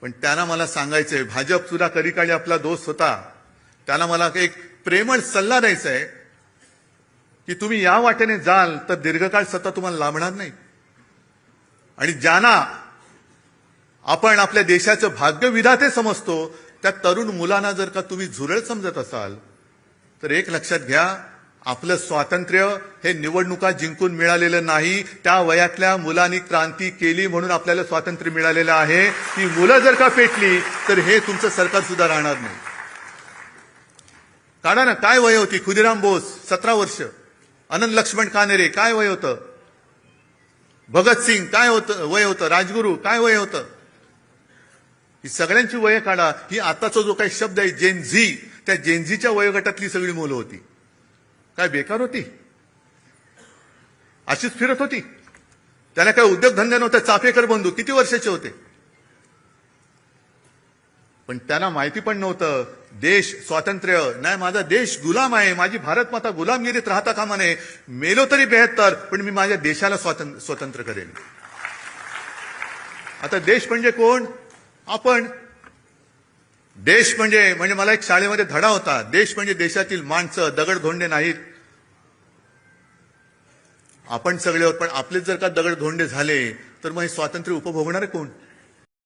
पण त्यांना मला सांगायचंय, भाजप सुद्धा कधी काळी आपला दोस्त होता, त्यांना मला एक प्रेमळ सल्ला द्यायचा आहे की तुम्ही या वाटेने जाल तर दीर्घकाळ सत्ता तुम्हाला लाभणार नाही. आणि ज्यांना आपण आपल्या देशाचं भाग्यविधाते समजतो त्या तरुण मुलांना जर का तुम्ही झुरळ समजत असाल तर एक लक्षात घ्या, आपलं स्वातंत्र्य हे निवडणुका जिंकून मिळालेलं नाही. त्या वयातल्या मुलांनी क्रांती केली म्हणून आपल्याला स्वातंत्र्य मिळालेलं आहे. ती मुलं जर का पेटली तर हे तुमचं सरकार सुद्धा राहणार नाही. काढा ना, काय वय होती? खुदिराम बोस 17 वर्ष, अनंत लक्ष्मण कानेरे काय वय होतं? भगतसिंग काय होतं वय होतं? राजगुरू काय वय होतं? ही सगळ्यांची वय काढा. ही आताचा जो काही शब्द आहे जेनझी, त्या जेनझीच्या वयोगटातली सगळी मुलं होती. काय बेकार होती? अशीच फिरत होती. त्याला काय उद्योगधंदे नव्हते. चाफेकर बंधू किती वर्षाचे होते? पण त्यांना माहिती पण नव्हतं देश स्वातंत्र्य नाही, माझा देश गुलाम आहे, माझी भारत माता गुलामगिरीत राहता कामा नये. मेलो तरी 72, पण मी माझ्या देशाला स्वतंत्र करेन. आता देश म्हणजे कोण? आपण. देश म्हणजे मला एक शाळेमध्ये धडा होता, देश म्हणजे देशातील माणसं, दगडधोंडे नाहीत. आपण सगळे आहोत, पण आपलेच जर का दगडधोंडे झाले तर मग हे स्वातंत्र्य उपभोगणारे कोण?